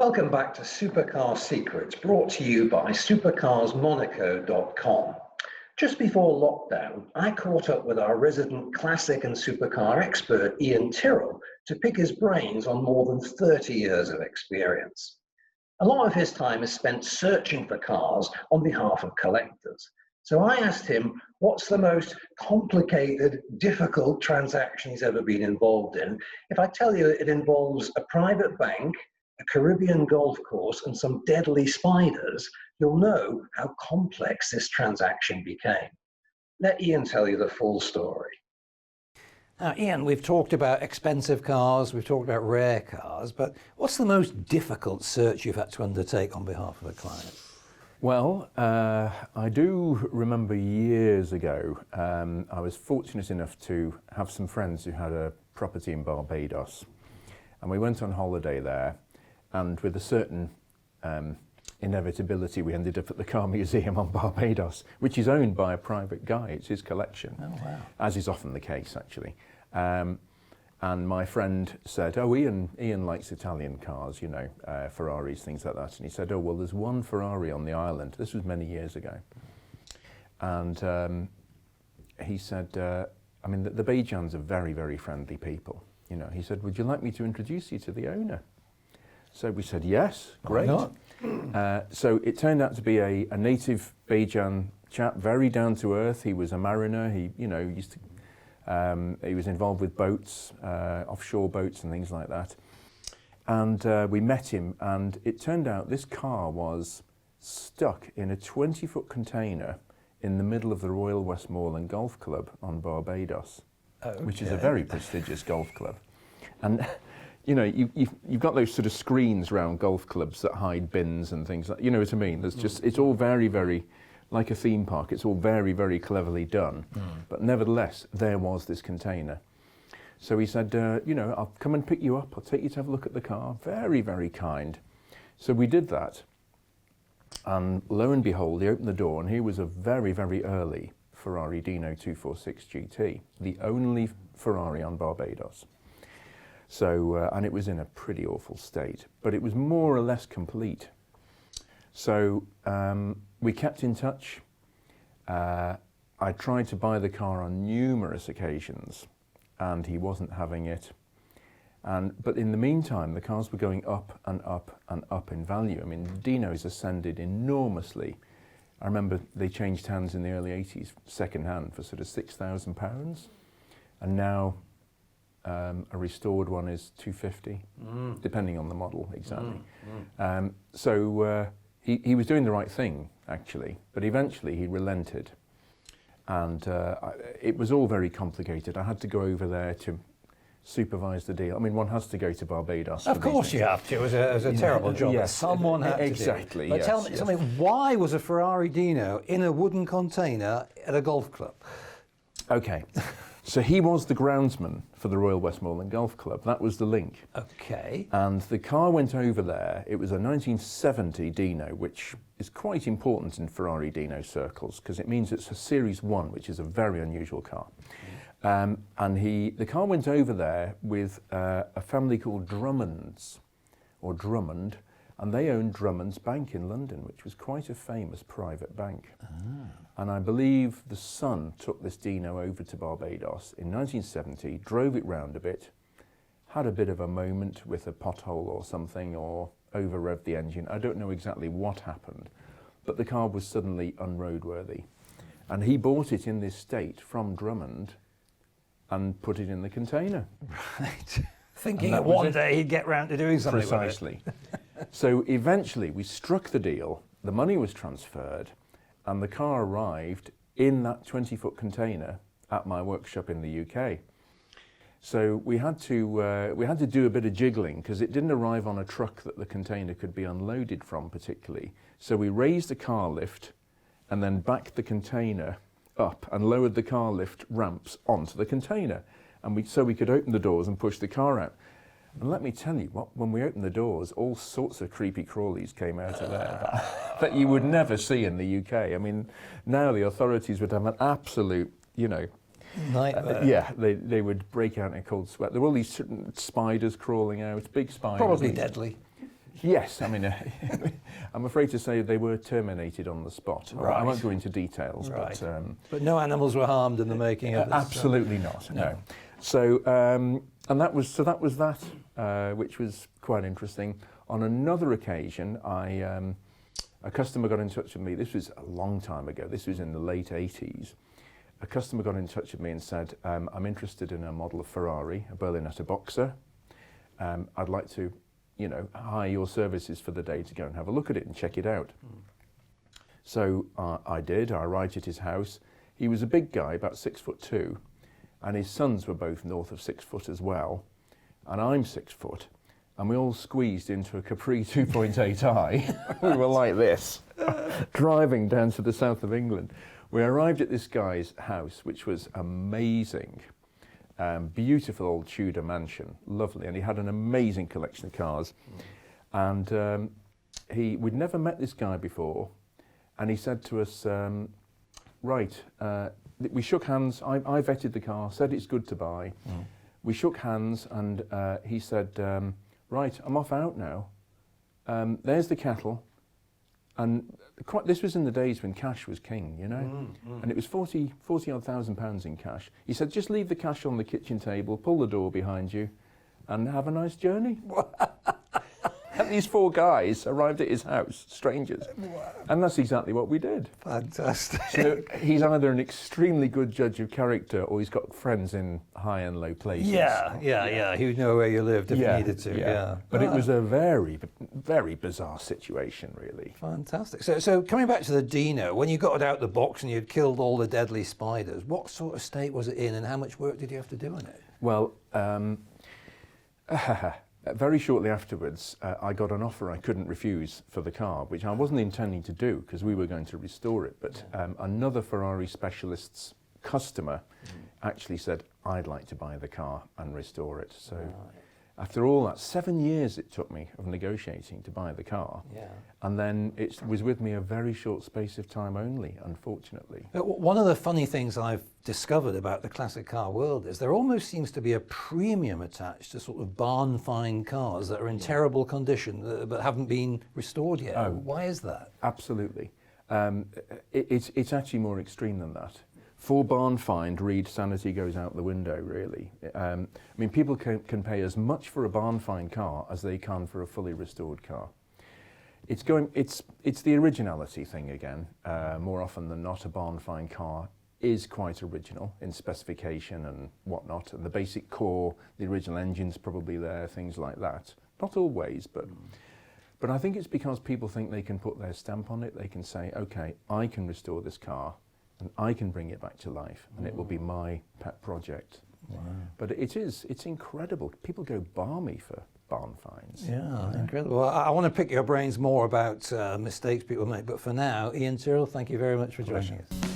Welcome back to Supercar Secrets, brought to you by supercarsmonaco.com. Just before lockdown, I caught up with our resident classic and supercar expert, Iain Tyrrell, to pick his brains on more than 30 years of experience. A lot of his time is spent searching for cars on behalf of collectors. So I asked him what's the most complicated, difficult transaction he's ever been involved in. If I tell you it involves a private bank, a Caribbean golf course, and some deadly spiders, you'll know how complex this transaction became. Let Iain tell you the full story. Now, Iain, we've talked about expensive cars, we've talked about rare cars, but what's the most difficult search you've had to undertake on behalf of a client? Well, I do remember years ago, I was fortunate enough to have some friends who had a property in Barbados, and we went on holiday there, and with a certain inevitability we ended up at the car museum on Barbados, which is owned by a private guy. It's his collection. Oh, wow. As is often the case, actually. And my friend said, oh, Iain likes Italian cars, you know, Ferraris, things like that. And he said, oh, well, there's one Ferrari on the island. This was many years ago. And he said, I mean, the Bajans are very, very friendly people. You know, he said, would you like me to introduce you to the owner? So we said, yes, great. Why not? So it turned out to be a native Bajan chap, very down to earth. He was a mariner. He, you know, used to, he was involved with boats, offshore boats and things like that. And we met him, and it turned out this car was stuck in a 20-foot container in the middle of the Royal Westmoreland Golf Club on Barbados, which is a very prestigious golf club. And you know, you've got those sort of screens around golf clubs that hide bins and things like, you know what I mean? There's just, it's all very, very, like a theme park, it's all very, very cleverly done. But nevertheless, there was this container. So he said, you know, I'll come and pick you up, I'll take you to have a look at the car. Very, very kind. So we did that. And lo and behold, he opened the door, and here was a very, very early Ferrari Dino 246 GT, the only Ferrari on Barbados. So, and it was in a pretty awful state, but it was more or less complete. So we kept in touch. I tried to buy the car on numerous occasions, and he wasn't having it. But in the meantime, the cars were going up and up and up in value. I mean, Dino's ascended enormously. I remember they changed hands in the early 80s, second hand, for sort of £6,000. And now a restored one is $250, depending on the model, exactly. So he was doing the right thing, actually, but eventually he relented. And it was all very complicated. I had to go over there to supervise the deal. I mean, one has to go to Barbados. Of course you have to. It was a terrible job. Yes, someone had to do it. Exactly. But tell me, why was a Ferrari Dino in a wooden container at a golf club? Okay. So he was the groundsman for the Royal Westmoreland Golf Club. That was the link. Okay. And the car went over there. It was a 1970 Dino, which is quite important in Ferrari Dino circles because it means it's a Series 1, which is a very unusual car. And the car went over there with a family called Drummond, and they owned Drummond's Bank in London, which was quite a famous private bank. And I believe the son took this Dino over to Barbados in 1970, drove it round a bit, had a bit of a moment with a pothole or something, or over-revved the engine. I don't know exactly what happened, but the car was suddenly unroadworthy. And he bought it in this state from Drummond and put it in the container. Right. Thinking that one day he'd get round to doing something Precisely. with it. So eventually we struck the deal, the money was transferred, and the car arrived in that 20-foot container at my workshop in the UK. So we had to do a bit of jiggling because it didn't arrive on a truck that the container could be unloaded from particularly. So we raised a car lift and then backed the container up and lowered the car lift ramps onto the container. And so we could open the doors and push the car out. And let me tell you, when we opened the doors, all sorts of creepy crawlies came out of there that you would never see in the UK. I mean, now the authorities would have an absolute, you know, nightmare. Yeah, they would break out in a cold sweat. There were all these spiders crawling out, big spiders. Probably deadly. Yes, I mean, I'm afraid to say they were terminated on the spot. Right. I won't go into details, Right. but no animals were harmed in the making of this? absolutely not. No. So and that was that, which was quite interesting. On another occasion, a customer got in touch with me. This was a long time ago. This was in the late 80s. A customer got in touch with me and said, I'm interested in a model of Ferrari, a Berlinetta Boxer. I'd like to, hire your services for the day to go and have a look at it and check it out. So I did. I arrived at his house. He was a big guy, about 6'2", and his sons were both north of 6 foot as well. And I'm 6 foot. And we all squeezed into a Capri 2.8i. We were like this, driving down to the south of England. We arrived at this guy's house, which was amazing. Beautiful old Tudor mansion, lovely. And he had an amazing collection of cars. And we'd never met this guy before. And he said to us, we shook hands. I vetted the car, said it's good to buy. We shook hands, and he said, right, I'm off out now. There's the kettle. And this was in the days when cash was king, and it was 40 odd £1,000 in cash. He said, just leave the cash on the kitchen table, pull the door behind you, and have a nice journey. And these 4 guys arrived at his house, strangers. Wow. And that's exactly what we did. Fantastic. So he's either an extremely good judge of character, or he's got friends in high and low places. Yeah. He would know where you lived if he needed to. Yeah. But it was a very, very bizarre situation, really. Fantastic. So coming back to the Dino, when you got it out the box and you'd killed all the deadly spiders, what sort of state was it in, and how much work did you have to do on it? Well, very shortly afterwards, I got an offer I couldn't refuse for the car, which I wasn't intending to do because we were going to restore it. But another Ferrari specialist's customer actually said, I'd like to buy the car and restore it. So after all that, 7 years it took me of negotiating to buy the car. Yeah. And then it was with me a very short space of time only, unfortunately. One of the funny things I've discovered about the classic car world is there almost seems to be a premium attached to sort of barn-find cars that are in terrible condition but haven't been restored yet. Why is that? Absolutely. It's actually more extreme than that. For barn find, read sanity goes out the window, really. People can pay as much for a barn find car as they can for a fully restored car. It's the originality thing again. More often than not, a barn find car is quite original in specification and whatnot, and the basic core, the original engine's probably there, things like that. Not always, but I think it's because people think they can put their stamp on it. They can say, okay, I can restore this car, and I can bring it back to life, and it will be my pet project. Wow. But it's incredible. People go balmy for barn finds. Yeah, incredible. Well, I want to pick your brains more about mistakes people make, but for now, Iain Tyrrell, thank you very much for joining us.